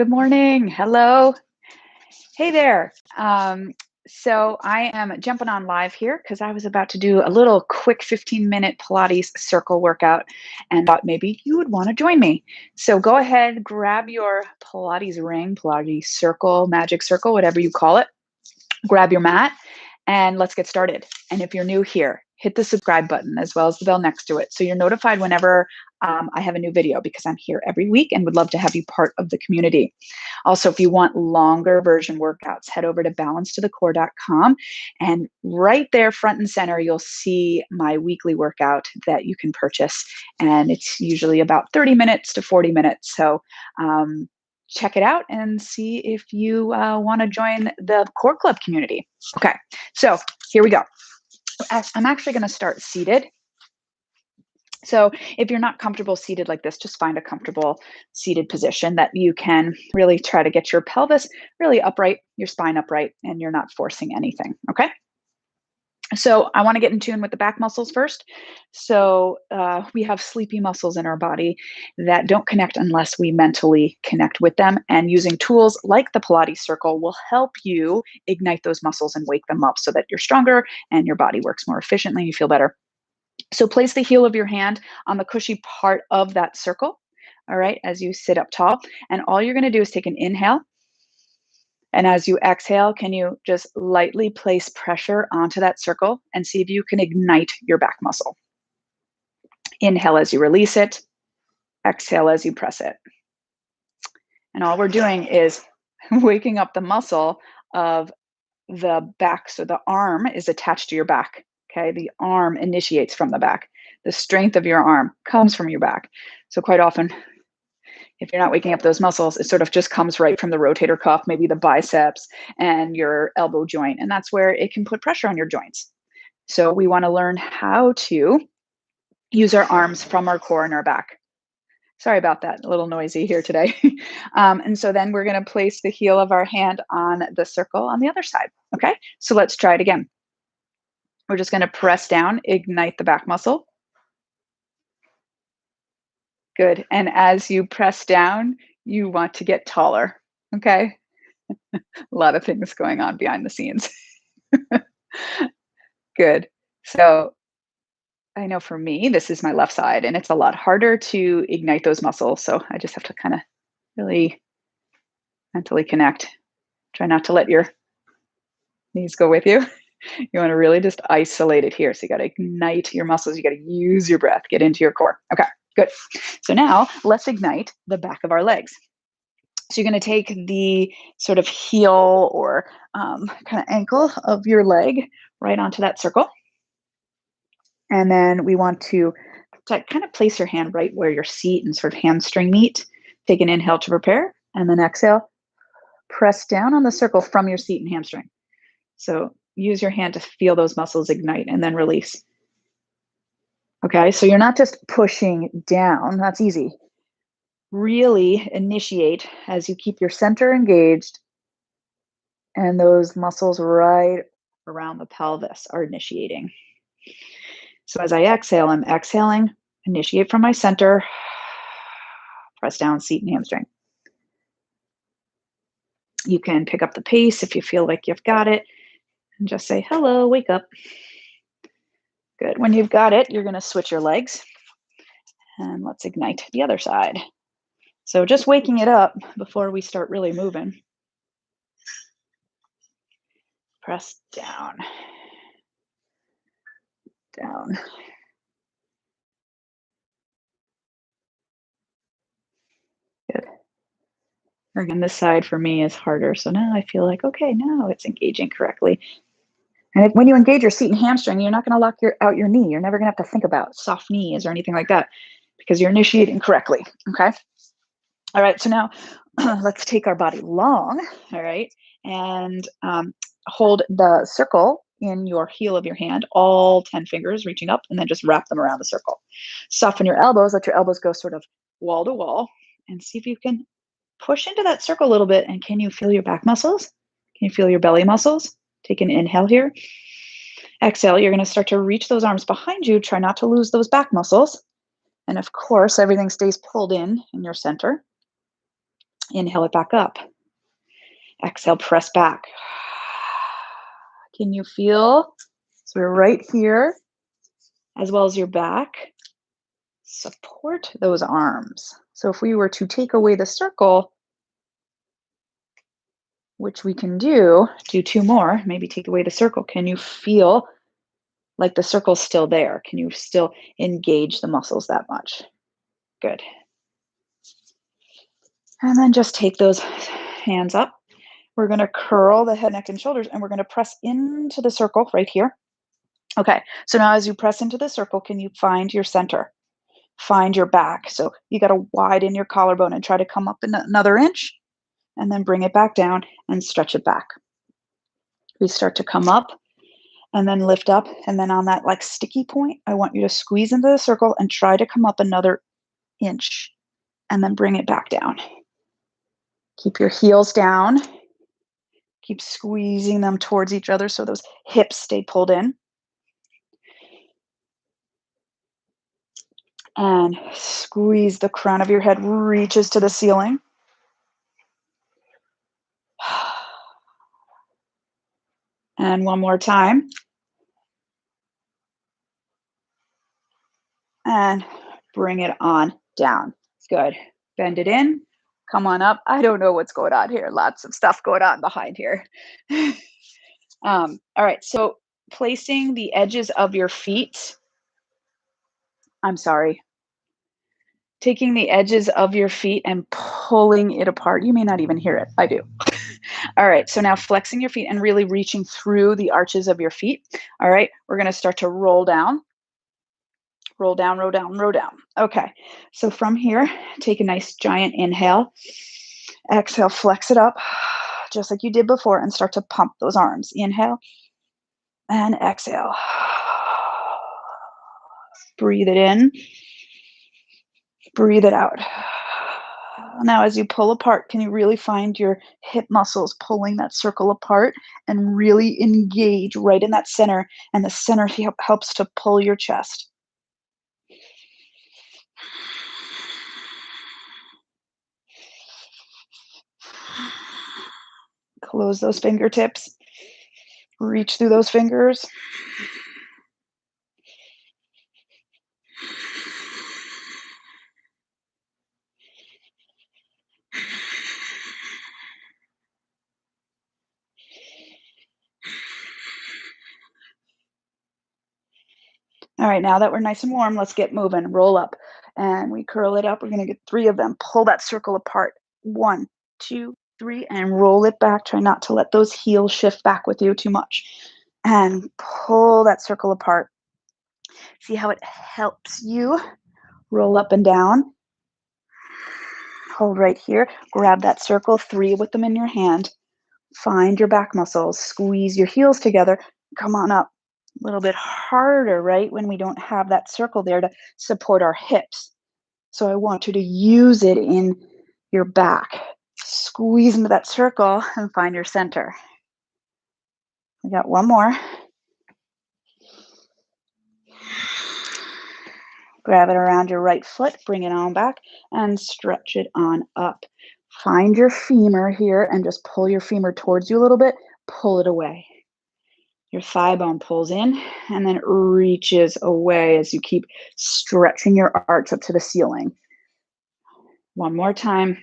Good morning. Hello. Hey there. So I am jumping on live here because I was about to do a little quick 15-minute Pilates circle workout and thought maybe you would want to join me. So go ahead, grab your Pilates ring, Pilates circle, magic circle, whatever you call it. Grab your mat and let's get started. And if you're new here, hit the subscribe button as well as the bell next to it so you're notified whenever I have a new video, because I'm here every week and would love to have you part of the community. Also, if you want longer version workouts, head over to balancetothecore.com, and right there front and center you'll see my weekly workout that you can purchase, and it's usually about 30 minutes to 40 minutes. So check it out and see if you want to join the Core Club community. Okay, so here we go. I'm actually going to start seated. So if you're not comfortable seated like this, just find a comfortable seated position that you can really try to get your pelvis really upright, your spine upright, and you're not forcing anything, okay? So I want to get in tune with the back muscles first. So we have sleepy muscles in our body that don't connect unless we mentally connect with them. And using tools like the Pilates circle will help you ignite those muscles and wake them up so that you're stronger and your body works more efficiently and you feel better. So place the heel of your hand on the cushy part of that circle, all right, as you sit up tall. And all you're going to do is take an inhale. And as you exhale, can you just lightly place pressure onto that circle and see if you can ignite your back muscle? Inhale as you release it. Exhale as you press it. And all we're doing is waking up the muscle of the back. So the arm is attached to your back. Okay, the arm initiates from the back. The strength of your arm comes from your back. So quite often, if you're not waking up those muscles, it sort of just comes right from the rotator cuff, maybe the biceps and your elbow joint. And that's where it can put pressure on your joints. So we want to learn how to use our arms from our core and our back. Sorry about that, a little noisy here today. And so then we're going to place the heel of our hand on the circle on the other side. Okay, so let's try it again. We're just going to press down, ignite the back muscle. Good. And as you press down, you want to get taller. Okay. A lot of things going on behind the scenes. Good. So I know for me, this is my left side, and it's a lot harder to ignite those muscles. So I just have to kind of really mentally connect. Try not to let your knees go with you. You want to really just isolate it here. So you got to ignite your muscles. You got to use your breath, get into your core. Okay, good. So now let's ignite the back of our legs. So you're going to take the sort of heel or kind of ankle of your leg right onto that circle. And then we want to kind of place your hand right where your seat and sort of hamstring meet. Take an inhale to prepare, and then exhale. Press down on the circle from your seat and hamstring. So use your hand to feel those muscles ignite and then release. Okay, so you're not just pushing down. That's easy. Really initiate as you keep your center engaged, and those muscles right around the pelvis are initiating. So as I exhale, I'm exhaling, initiate from my center, press down, seat and hamstring. You can pick up the pace if you feel like you've got it, and just say, hello, wake up. Good. When you've got it, you're going to switch your legs, and let's ignite the other side. So just waking it up before we start really moving. Press down, down. Good. Again, this side for me is harder. So now I feel like, okay, now it's engaging correctly. And when you engage your seat and hamstring, you're not going to lock out your knee. You're never going to have to think about soft knees or anything like that because you're initiating correctly. Okay. All right. So now let's take our body long. All right. And hold the circle in your heel of your hand, all 10 fingers reaching up, and then just wrap them around the circle. Soften your elbows. Let your elbows go sort of wall to wall, and see if you can push into that circle a little bit. And can you feel your back muscles? Can you feel your belly muscles? Take an inhale here. Exhale, you're going to start to reach those arms behind you. Try not to lose those back muscles. And of course, everything stays pulled in your center. Inhale it back up. Exhale, press back. Can you feel? So we're right here, as well as your back. Support those arms. So if we were to take away the circle, which we can do two more, maybe take away the circle. Can you feel like the circle's still there? Can you still engage the muscles that much? Good. And then just take those hands up. We're going to curl the head, neck, and shoulders, and we're going to press into the circle right here. Okay, so now as you press into the circle, can you find your center? Find your back. So you got to widen your collarbone and try to come up another inch, and then bring it back down and stretch it back. We start to come up and then lift up, and then on that like sticky point, I want you to squeeze into the circle and try to come up another inch, and then bring it back down. Keep your heels down. Keep squeezing them towards each other so those hips stay pulled in. And squeeze the crown of your head, reaches to the ceiling. And one more time. And bring it on down. Good. Bend it in. Come on up. I don't know what's going on here. Lots of stuff going on behind here. All right. So placing the edges of your feet. Taking the edges of your feet and pulling it apart. You may not even hear it. I do. All right. So now flexing your feet and really reaching through the arches of your feet. All right. We're going to start to roll down. Roll down, roll down, roll down. Okay. So from here, take a nice giant inhale. Exhale, flex it up just like you did before and start to pump those arms. Inhale and exhale. Breathe it in. Breathe it out. Now, as you pull apart, can you really find your hip muscles pulling that circle apart and really engage right in that center? And the center helps to pull your chest. Close those fingertips. Reach through those fingers. All right, now that we're nice and warm, let's get moving. Roll up. And we curl it up. We're going to get 3 of them. Pull that circle apart. 1, 2, 3, and roll it back. Try not to let those heels shift back with you too much. And pull that circle apart. See how it helps you roll up and down. Hold right here. Grab that circle, 3 with them in your hand. Find your back muscles. Squeeze your heels together. Come on up. A little bit harder, right? When we don't have that circle there to support our hips. So I want you to use it in your back. Squeeze into that circle and find your center. We got one more. Grab it around your right foot, bring it on back, and stretch it on up. Find your femur here and just pull your femur towards you a little bit. Pull it away. Your thigh bone pulls in and then reaches away as you keep stretching your arch up to the ceiling. One more time.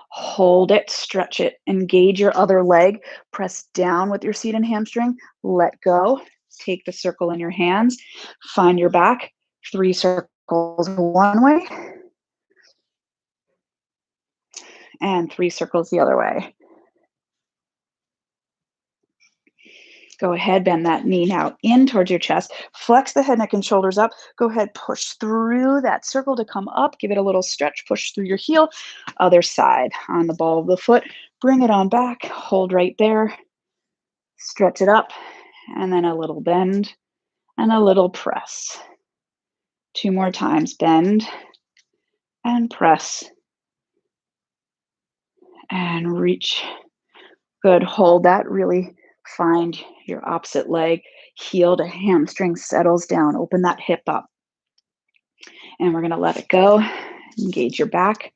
Hold it, stretch it, engage your other leg, press down with your seat and hamstring, let go, take the circle in your hands, find your back, 3 circles one way, and 3 circles the other way. Go ahead, bend that knee now in towards your chest. Flex the head, neck, and shoulders up. Go ahead, push through that circle to come up. Give it a little stretch. Push through your heel. Other side on the ball of the foot. Bring it on back. Hold right there. Stretch it up. And then a little bend and a little press. 2 more times. Bend and press. And reach. Good. Hold that. Really find your opposite leg. Heel to hamstring settles down. Open that hip up. And we're going to let it go. Engage your back.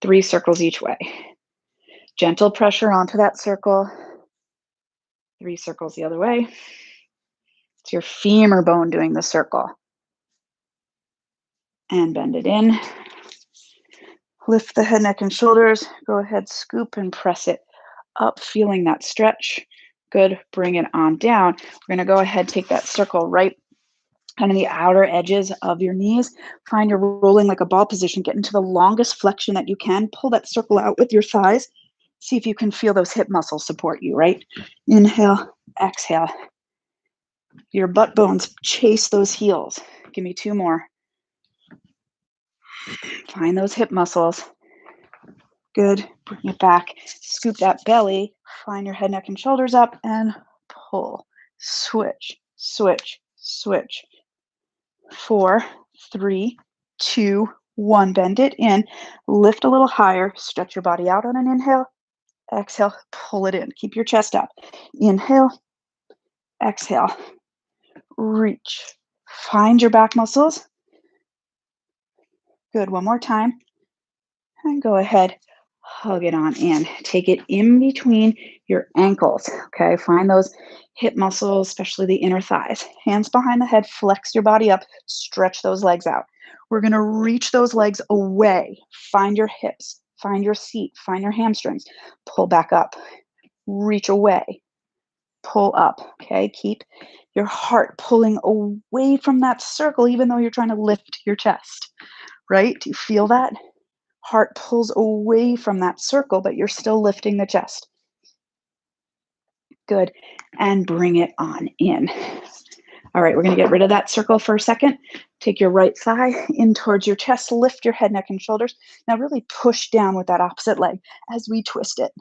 3 circles each way. Gentle pressure onto that circle. 3 circles the other way. It's your femur bone doing the circle. And bend it in. Lift the head, neck, and shoulders. Go ahead, scoop and press it up, feeling that stretch. Good. Bring it on down. We're going to go ahead, take that circle right kind of the outer edges of your knees. Find your rolling like a ball position. Get into the longest flexion that you can. Pull that circle out with your thighs. See if you can feel those hip muscles support you, right? Inhale, exhale. Your butt bones chase those heels. Give me 2 more. Find those hip muscles. Good. Bring it back. Scoop that belly. Find your head, neck, and shoulders up and pull. Switch, switch, switch. 4, 3, 2, 1. Bend it in. Lift a little higher. Stretch your body out on an inhale. Exhale. Pull it in. Keep your chest up. Inhale. Exhale. Reach. Find your back muscles. Good. One more time. And go ahead. Hug it on in. Take it in between your ankles. Okay. Find those hip muscles, especially the inner thighs. Hands behind the head. Flex your body up. Stretch those legs out. We're going to reach those legs away. Find your hips. Find your seat. Find your hamstrings. Pull back up. Reach away. Pull up. Okay. Keep your heart pulling away from that circle, even though you're trying to lift your chest. Right? Do you feel that? Heart pulls away from that circle, but you're still lifting the chest. Good. And bring it on in. All right, we're going to get rid of that circle for a second. Take your right thigh in towards your chest. Lift your head, neck, and shoulders. Now really push down with that opposite leg as we twist it.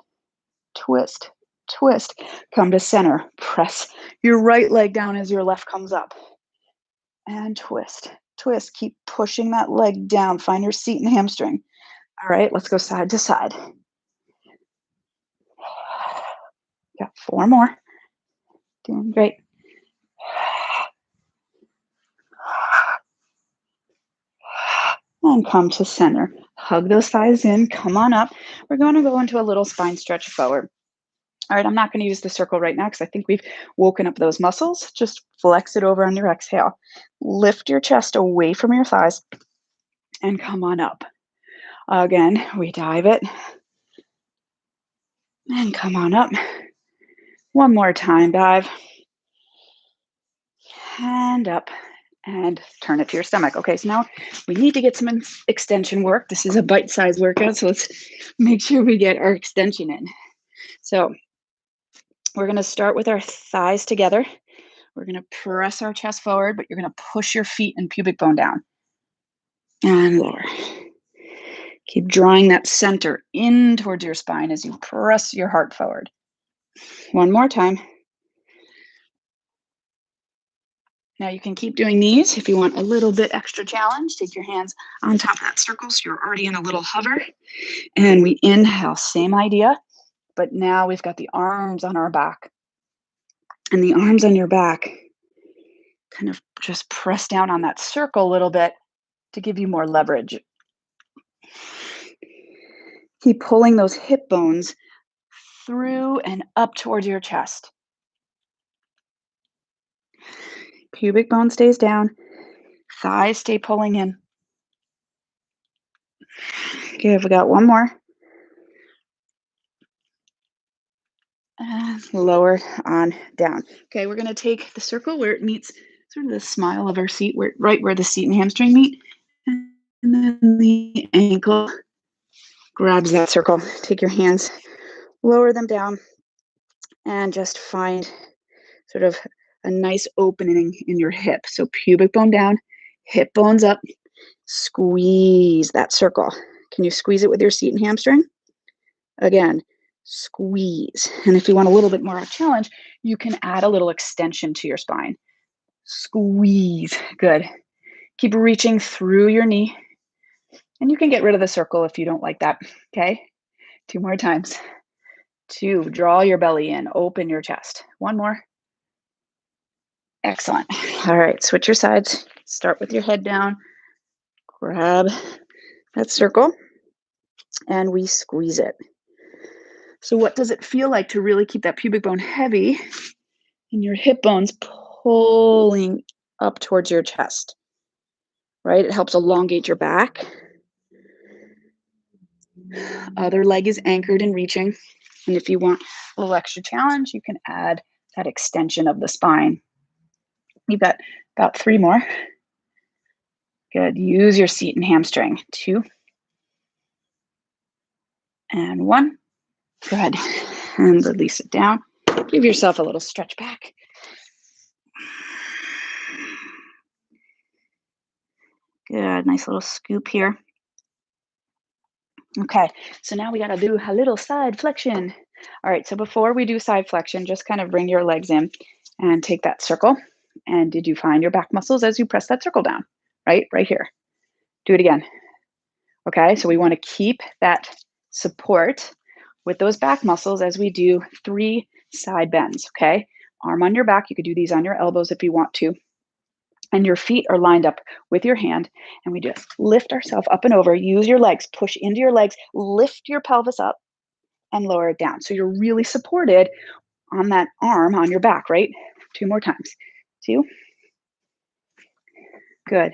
Twist, twist. Come to center. Press your right leg down as your left comes up. And twist, twist. Keep pushing that leg down. Find your seat and hamstring. All right, let's go side to side. Got 4 more. Doing great. And come to center. Hug those thighs in. Come on up. We're going to go into a little spine stretch forward. All right, I'm not going to use the circle right now because I think we've woken up those muscles. Just flex it over on your exhale. Lift your chest away from your thighs and come on up. Again, we dive it. And come on up. One more time, dive. And up. And turn it to your stomach. Okay, so now we need to get some extension work. This is a bite-sized workout, so let's make sure we get our extension in. So we're going to start with our thighs together. We're going to press our chest forward, but you're going to push your feet and pubic bone down. And lower. Keep drawing that center in towards your spine as you press your heart forward. One more time. Now you can keep doing these if you want a little bit extra challenge. Take your hands on top of that circle so you're already in a little hover. And we inhale, same idea, but now we've got the arms on our back. And the arms on your back kind of just press down on that circle a little bit to give you more leverage. Keep pulling those hip bones through and up towards your chest. Pubic bone stays down. Thighs stay pulling in. Okay, we got one more. And lower on down. Okay, we're going to take the circle where it meets sort of the smile of our seat, right where the seat and hamstring meet. And then the ankle grabs that circle. Take your hands, lower them down, and just find sort of a nice opening in your hip. So pubic bone down, hip bones up. Squeeze that circle. Can you squeeze it with your seat and hamstring? Again, squeeze. And if you want a little bit more of a challenge, you can add a little extension to your spine. Squeeze. Good. Keep reaching through your knee. And you can get rid of the circle if you don't like that. Okay? 2 more times. 2, draw your belly in. Open your chest. 1 more. Excellent. All right, switch your sides. Start with your head down. Grab that circle. and we squeeze it. So what does it feel like to really keep that pubic bone heavy and your hip bones pulling up towards your chest, right? It helps elongate your back. Other leg is anchored and reaching. And if you want a little extra challenge, you can add that extension of the spine. You've got about 3 more. Good. Use your seat and hamstring. 2 and 1. Good. And release it down. Give yourself a little stretch back. Good. Nice little scoop here. Okay, so now we got to do a little side flexion. All right, so before we do side flexion, just kind of bring your legs in and take that circle. And did you find your back muscles as you press that circle down? Right here. Do it again. Okay, so we want to keep that support with those back muscles as we do 3 side bends, okay? Arm on your back. You could do these on your elbows if you want to. And your feet are lined up with your hand. And we just lift ourselves up and over. Use your legs. Push into your legs. Lift your pelvis up and lower it down. So you're really supported on that arm on your back, right? 2 more times. 2. Good.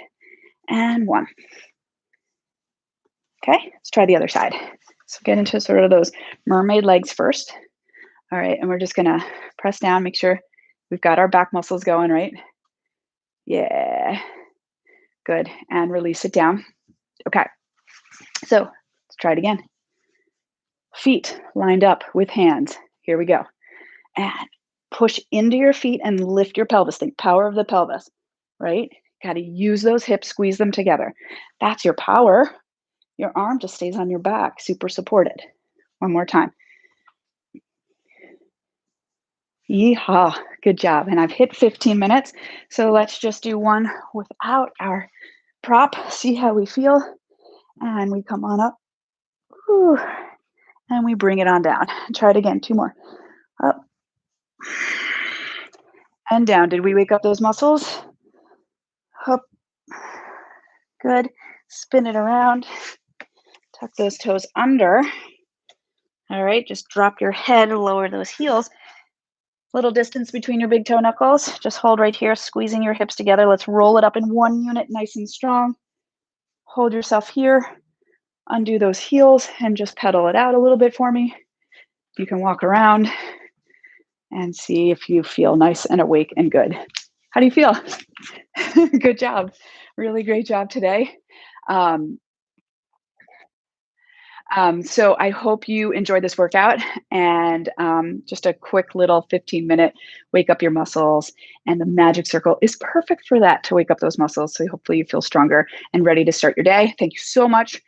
And 1. Okay, let's try the other side. So get into sort of those mermaid legs first. All right, and we're just gonna press down, make sure we've got our back muscles going, right? Yeah, good, and release it down. Okay, so let's try it again. Feet lined up with hands. Here we go. And push into your feet and lift your pelvis. Think power of the pelvis, right? Got to use those hips, squeeze them together. That's your power. Your arm just stays on your back, super supported. One more time. Yeehaw, good job. And I've hit 15 minutes. So let's just do one without our prop. See how we feel. And we come on up. Whew, and we bring it on down. Try it again. 2 more. Up and down. Did we wake up those muscles? Up. Good. Spin it around. Tuck those toes under. All right, just drop your head, lower those heels. Little distance between your big toe knuckles. Just hold right here, squeezing your hips together. Let's roll it up in 1 unit, nice and strong. Hold yourself here. Undo those heels and just pedal it out a little bit for me. You can walk around and see if you feel nice and awake and good. How do you feel? Good job. Really great job today. So I hope you enjoyed this workout, and just a quick little 15-minute wake up your muscles, and the magic circle is perfect for that, to wake up those muscles. So hopefully you feel stronger and ready to start your day. Thank you so much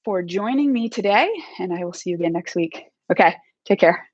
for joining me today, and I will see you again next week. Okay, take care.